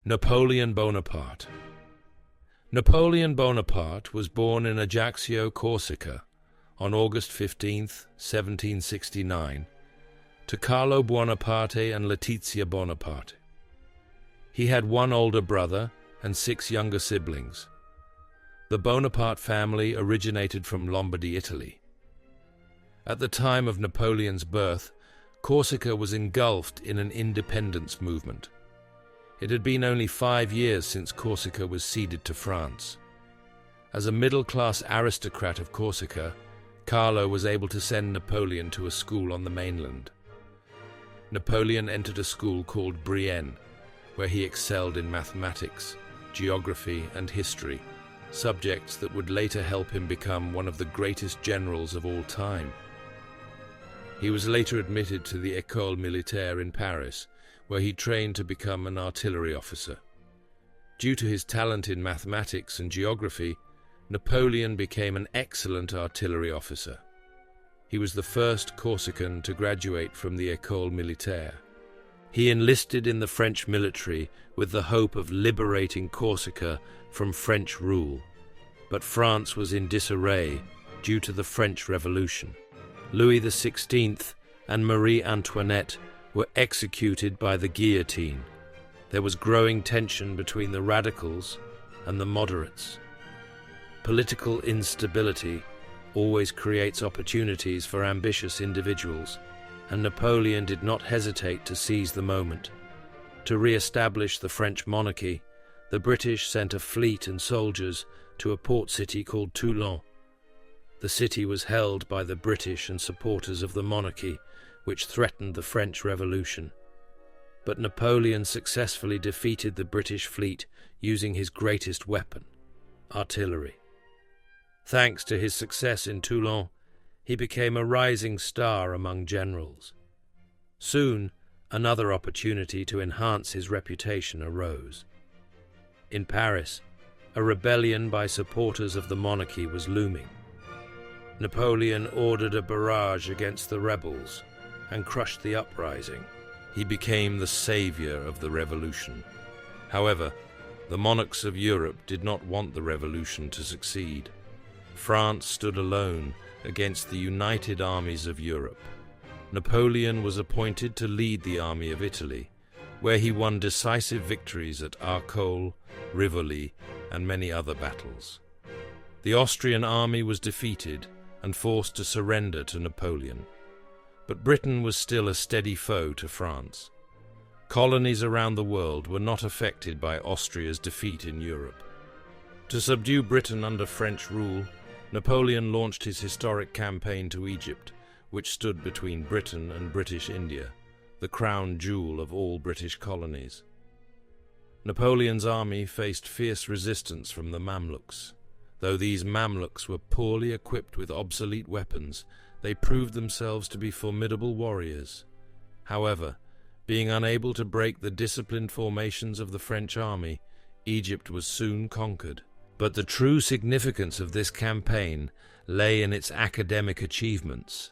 Napoleon Bonaparte. Napoleon Bonaparte was born in Ajaccio, Corsica, on August 15, 1769, to Carlo Buonaparte and Letizia Bonaparte. He had one older brother and 6 younger siblings. The Bonaparte family originated from Lombardy, Italy. At the time of Napoleon's birth, Corsica was engulfed in an independence movement. It had been only 5 years since Corsica was ceded to France. As a middle-class aristocrat of Corsica, Carlo was able to send Napoleon to a school on the mainland. Napoleon entered a school called Brienne, where he excelled in mathematics, geography, and history, subjects that would later help him become one of the greatest generals of all time. He was later admitted to the École Militaire in Paris, where he trained to become an artillery officer. Due to his talent in mathematics and geography, Napoleon became an excellent artillery officer. He was the first Corsican to graduate from the École Militaire. He enlisted in the French military with the hope of liberating Corsica from French rule, but France was in disarray due to the French Revolution. Louis XVI and Marie Antoinette were executed by the guillotine. There was growing tension between the radicals and the moderates. Political instability always creates opportunities for ambitious individuals, and Napoleon did not hesitate to seize the moment. To re-establish the French monarchy, the British sent a fleet and soldiers to a port city called Toulon. The city was held by the British and supporters of the monarchy, which threatened the French Revolution. But Napoleon successfully defeated the British fleet using his greatest weapon, artillery. Thanks to his success in Toulon, he became a rising star among generals. Soon, another opportunity to enhance his reputation arose. In Paris, a rebellion by supporters of the monarchy was looming. Napoleon ordered a barrage against the rebels and crushed the uprising. He became the savior of the revolution. However, the monarchs of Europe did not want the revolution to succeed. France stood alone against the united armies of Europe. Napoleon was appointed to lead the army of Italy, where he won decisive victories at Arcole, Rivoli, and many other battles. The Austrian army was defeated and forced to surrender to Napoleon. But Britain was still a steady foe to France. Colonies around the world were not affected by Austria's defeat in Europe. To subdue Britain under French rule, Napoleon launched his historic campaign to Egypt, which stood between Britain and British India, the crown jewel of all British colonies. Napoleon's army faced fierce resistance from the Mamluks. Though these Mamluks were poorly equipped with obsolete weapons, they proved themselves to be formidable warriors. However, being unable to break the disciplined formations of the French army, Egypt was soon conquered. But the true significance of this campaign lay in its academic achievements.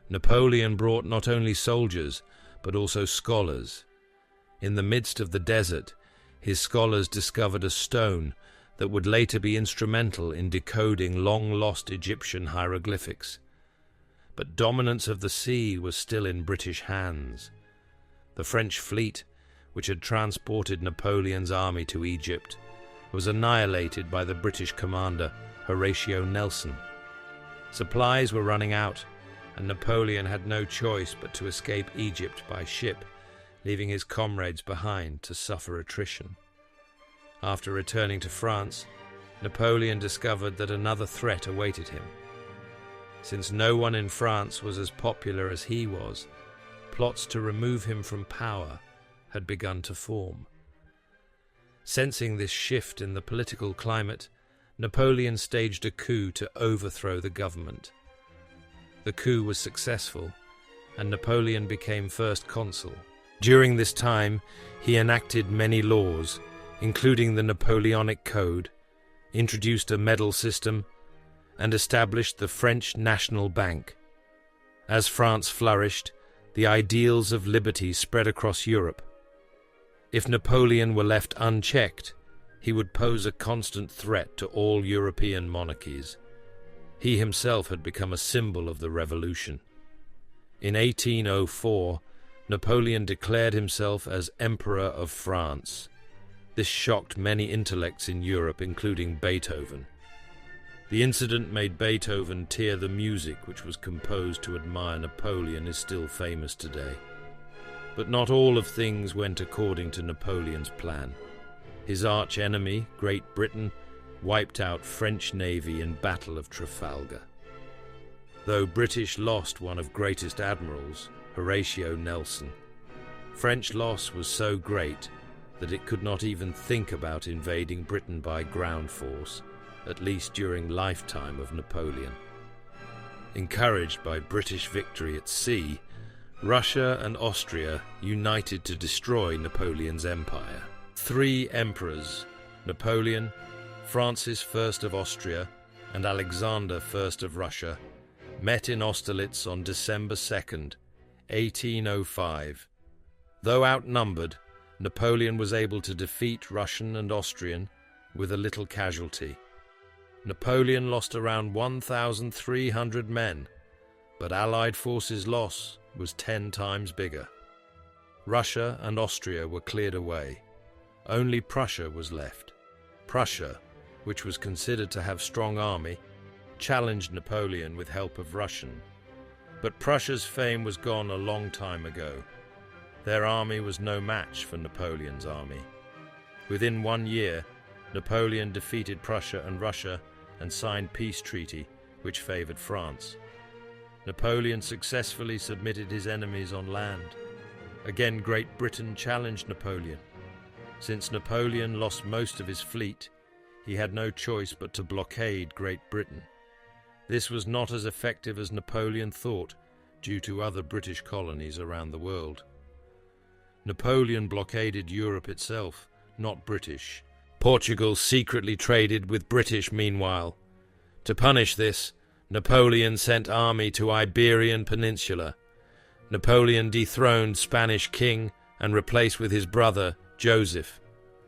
Napoleon brought not only soldiers, but also scholars. In the midst of the desert, his scholars discovered a stone that would later be instrumental in decoding long-lost Egyptian hieroglyphics. But dominance of the sea was still in British hands. The French fleet, which had transported Napoleon's army to Egypt, was annihilated by the British commander Horatio Nelson. Supplies were running out, and Napoleon had no choice but to escape Egypt by ship, leaving his comrades behind to suffer attrition. After returning to France, Napoleon discovered that another threat awaited him. Since no one in France was as popular as he was, plots to remove him from power had begun to form. Sensing this shift in the political climate, Napoleon staged a coup to overthrow the government. The coup was successful, and Napoleon became first consul. During this time, he enacted many laws, including the Napoleonic Code, introduced a medal system, and established the French National Bank. As France flourished, the ideals of liberty spread across Europe. If Napoleon were left unchecked, he would pose a constant threat to all European monarchies. He himself had become a symbol of the revolution. In 1804, Napoleon declared himself as Emperor of France. This shocked many intellects in Europe, including Beethoven. The incident made Beethoven tear. The music which was composed to admire Napoleon is still famous today. But not all of things went according to Napoleon's plan. His arch-enemy, Great Britain, wiped out French navy in Battle of Trafalgar. Though British lost one of greatest admirals, Horatio Nelson, French loss was so great that it could not even think about invading Britain by ground force, at least during lifetime of Napoleon. Encouraged by British victory at sea, Russia and Austria united to destroy Napoleon's empire. 3 emperors, Napoleon, Francis I of Austria, and Alexander I of Russia, met in Austerlitz on December 2nd, 1805. Though outnumbered, Napoleon was able to defeat Russian and Austrian with a little casualty. Napoleon lost around 1,300 men, but Allied forces' loss was 10 times bigger. Russia and Austria were cleared away. Only Prussia was left. Prussia, which was considered to have a strong army, challenged Napoleon with help of Russian. But Prussia's fame was gone a long time ago. Their army was no match for Napoleon's army. Within 1 year, Napoleon defeated Prussia and Russia and signed peace treaty which favored France. Napoleon successfully submitted his enemies on land. Again, Great Britain challenged Napoleon. Since Napoleon lost most of his fleet, he had no choice but to blockade Great Britain. This was not as effective as Napoleon thought, due to other British colonies around the world. Napoleon blockaded Europe itself, not British. Portugal secretly traded with British meanwhile. To punish this, Napoleon sent army to Iberian Peninsula. Napoleon dethroned Spanish king and replaced with his brother, Joseph.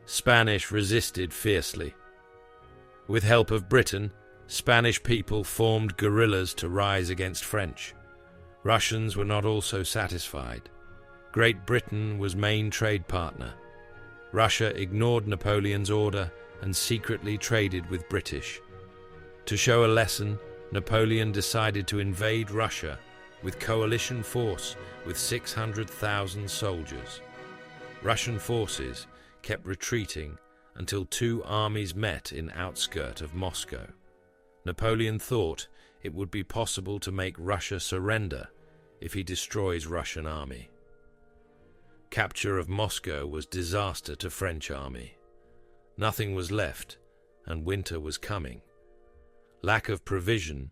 Spanish resisted fiercely. With help of Britain, Spanish people formed guerrillas to rise against French. Russians were not also satisfied. Great Britain was main trade partner. Russia ignored Napoleon's order and secretly traded with British. To show a lesson, Napoleon decided to invade Russia with coalition force with 600,000 soldiers. Russian forces kept retreating until 2 armies met in outskirt of Moscow. Napoleon thought it would be possible to make Russia surrender if he destroys Russian army. Capture of Moscow was disaster to French army. Nothing was left, and winter was coming. Lack of provision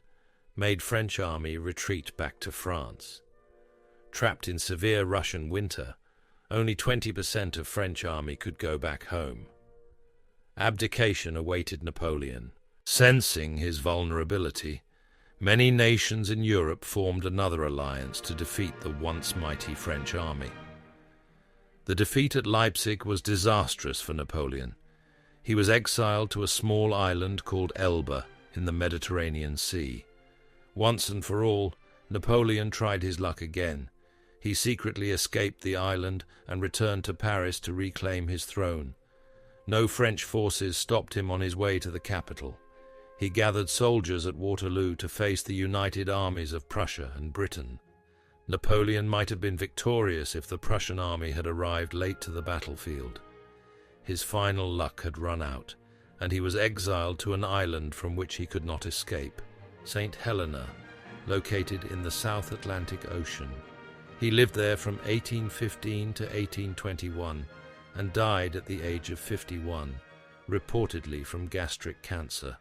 made French army retreat back to France. Trapped in severe Russian winter, only 20% of French army could go back home. Abdication awaited Napoleon. Sensing his vulnerability, many nations in Europe formed another alliance to defeat the once mighty French army. The defeat at Leipzig was disastrous for Napoleon. He was exiled to a small island called Elba in the Mediterranean Sea. Once and for all, Napoleon tried his luck again. He secretly escaped the island and returned to Paris to reclaim his throne. No French forces stopped him on his way to the capital. He gathered soldiers at Waterloo to face the united armies of Prussia and Britain. Napoleon might have been victorious if the Prussian army had arrived late to the battlefield. His final luck had run out, and he was exiled to an island from which he could not escape, St. Helena, located in the South Atlantic Ocean. He lived there from 1815 to 1821 and died at the age of 51, reportedly from gastric cancer.